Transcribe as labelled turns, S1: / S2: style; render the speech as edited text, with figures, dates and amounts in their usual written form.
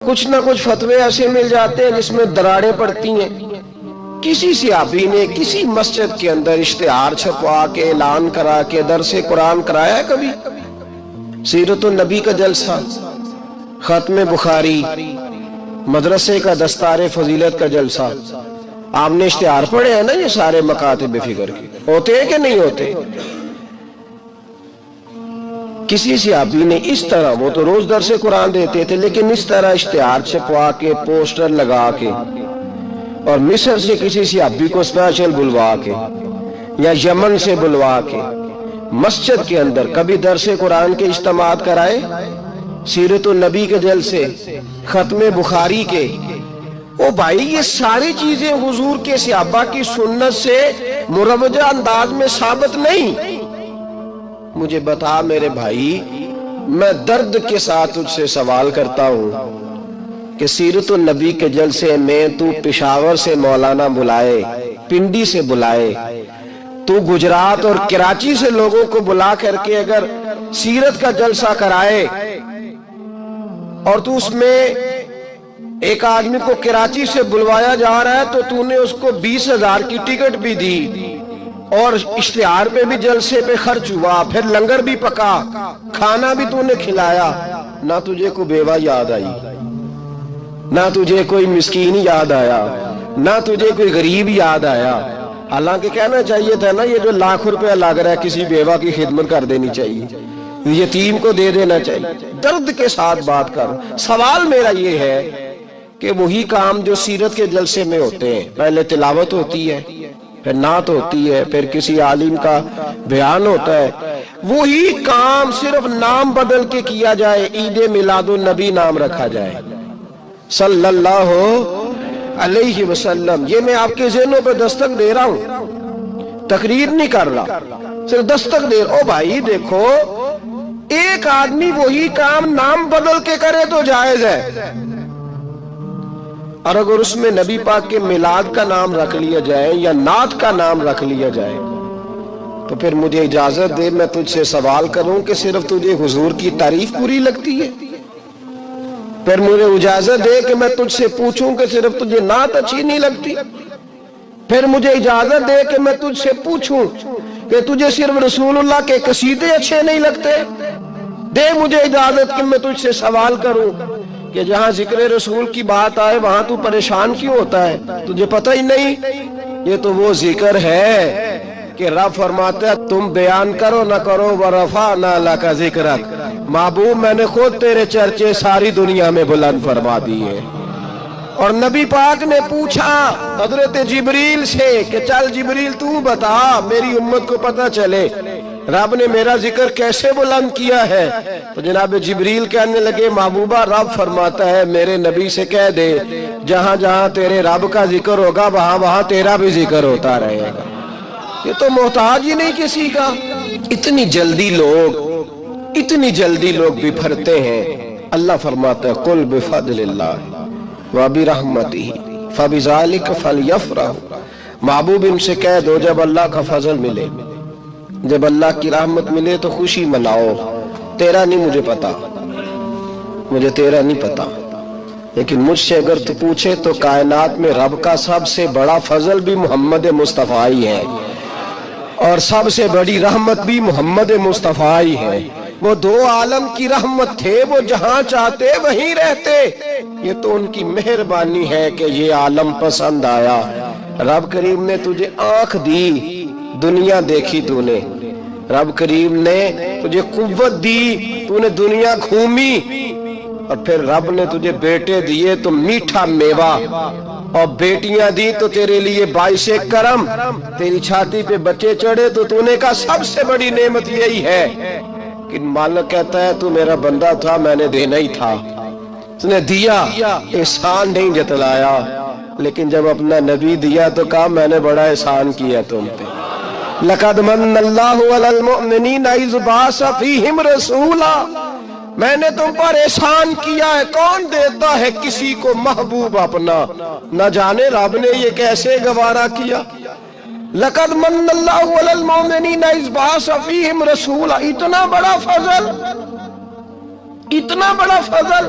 S1: کچھ نہ کچھ فتوے ایسے مل جاتے ہیں جس میں دراڑیں پڑتی ہیں۔ کسی صحابی نے کسی مسجد کے اندر اشتہار چھپوا کے اعلان کرا کے درس قرآن کرایا ہے کبھی؟ سیرت النبی کا جلسہ، ختم بخاری، مدرسے کا دستار فضیلت کا جلسہ، آپ نے اشتہار پڑھے ہیں نا یہ سارے مکاتب فکر کے، ہوتے ہیں کہ نہیں ہوتے؟ کسی صحابی نے اس طرح، وہ تو روز درس قرآن دیتے تھے، لیکن اس طرح اشتہار چھپوا کے پوسٹر لگا کے اور مصر سے کسی صحابی کو اسپیشل بلوا کے یا یمن سے بلوا کے مسجد کے اندر کبھی درس قرآن کے اجتماعات کرائے، سیرت النبی کے جلسے، ختم بخاری کے؟ او بھائی یہ ساری چیزیں حضور کے صحابہ کی سنت سے مروجہ انداز میں ثابت نہیں۔ مجھے بتا میرے بھائی، میں درد کے ساتھ تجھ سے سوال کرتا ہوں کہ سیرت النبی کے جلسے میں تو پشاور سے مولانا بلائے، پنڈی سے بلائے، تو گجرات اور کراچی سے لوگوں کو بلا کر کے اگر سیرت کا جلسہ کرائے اور تو اس میں ایک آدمی کو کراچی سے بلوایا جا رہا ہے تو تو نے اس کو 20,000 کی ٹکٹ بھی دی اور اشتہار پہ بھی جلسے پہ خرچ ہوا، پھر لنگر بھی پکا، کھانا بھی تو نے کھلایا، نہ تجھے کوئی بیوہ یاد آئی، نہ تجھے کوئی مسکین یاد آیا، نہ تجھے کوئی غریب یاد آیا؟ حالانکہ کہنا چاہیے تھا نا یہ جو لاکھ روپے لگ رہا ہے کسی بیوہ کی خدمت کر دینی چاہیے، یتیم کو دے دینا چاہیے۔ درد کے ساتھ بات کر، سوال میرا یہ ہے کہ وہی کام جو سیرت کے جلسے میں ہوتے ہیں، پہلے تلاوت ہوتی ہے، پھر نعت ہوتی ہے، پھر کسی عالم کا بیان ہوتا ہے، وہی کام صرف نام بدل کے کیا جائے، عید میلاد النبی نام رکھا جائے صلی اللہ علیہ وسلم۔ یہ میں آپ کے ذہنوں پہ دستک دے رہا ہوں، تقریر نہیں کر رہا، صرف دستک دے رہا ہوں۔ او بھائی دیکھو، ایک آدمی وہی کام نام بدل کے کرے تو جائز ہے، اور اگر اس میں نبی پاک کے میلاد کا نام رکھ لیا جائے یا نعت کا نام رکھ لیا جائے تو پھر مجھے اجازت دے میں تجھ سے سوال کروں کہ صرف تجھے حضور کی تعریف پوری لگتی ہے؟ پھر مجھے اجازت دے کہ میں تجھ سے پوچھوں کہ صرف تجھے نعت اچھی نہیں لگتی؟ پھر مجھے اجازت دے کہ میں تجھ سے پوچھوں کہ تجھے صرف رسول اللہ کے قصیدے اچھے نہیں لگتے؟ دے مجھے اجازت کہ میں تجھ سے سوال کروں کہ جہاں ذکر رسول کی بات آئے وہاں تو پریشان کیوں ہوتا ہے؟ تجھے پتہ ہی نہیں یہ تو وہ ذکر ہے کہ رب فرماتا ہے تم بیان کرو نہ کرو وَرَفَعْنَا لَكَ ذِكْرَكَ، محبوب میں نے خود تیرے چرچے ساری دنیا میں بلند فرما دیے۔ اور نبی پاک نے پوچھا حضرت جبریل سے کہ چل جبریل تو بتا میری امت کو پتہ چلے رب نے میرا ذکر کیسے بلند کیا ہے؟ تو جناب جبریل کہنے لگے محبوبہ رب فرماتا ہے میرے نبی سے کہہ دے جہاں جہاں تیرے رب کا ذکر ہوگا وہاں وہاں تیرا بھی ذکر ہوتا رہے گا۔ یہ تو محتاج ہی نہیں کسی کا۔ اتنی جلدی لوگ بھی پھرتے ہیں۔ اللہ فرماتا ہے قُلْ بِفَضْلِ اللَّهِ وَبِرَحْمَتِهِ فَبِذَلِكَ فَلْيَفْرَحُوا، محبوب ان سے کہہ دو جب اللہ کا فضل ملے، جب اللہ کی رحمت ملے تو خوشی مناؤ۔ تیرا نہیں مجھے پتا، مجھے تیرا نہیں پتا، لیکن مجھ سے اگر تو پوچھے تو کائنات میں رب کا سب سے بڑا فضل بھی محمد مصطفیٰ ہی ہے، اور سب سے بڑی رحمت بھی محمد مصطفیٰ ہی ہے۔ وہ دو عالم کی رحمت تھے، وہ جہاں چاہتے وہیں رہتے۔ یہ تو ان کی مہربانی ہے کہ یہ عالم پسند آیا۔ رب کریم نے تجھے آنکھ دی، دنیا دیکھی تو نے، رب کریم نے تجھے قوت دی، تو نے دنیا گھومی، اور پھر رب نے تجھے بیٹے دیے تو میٹھا میوہ، اور بیٹیاں دی تو تیرے لیے باعث کرم، تیری چھاتی پہ بچے چڑھے تو نے کہا سب سے بڑی نعمت یہی ہے۔ کہ مالک کہتا ہے تو میرا بندہ تھا میں نے دینا ہی تھا، تو نے دیا، احسان نہیں جتلایا، لیکن جب اپنا نبی دیا تو کہا میں نے بڑا احسان کیا تم پہ۔ لَقَدْ مَنَّ اللَّهُ عَلَى الْمُؤْمِنِينَ إِذْ بَعَثَ فِيهِمْ رَسُولًا، میں نے تم پر احسان کیا ہے۔ کون دیتا ہے کسی کو محبوب اپنا؟ نہ جانے رب نے یہ کیسے گوارا کیا۔ لَقَدْ مَنَّ اللَّهُ عَلَى الْمُؤْمِنِينَ إِذْ بَعَثَ فِيهِمْ رَسُولًا، اتنا بڑا فضل، اتنا بڑا فضل۔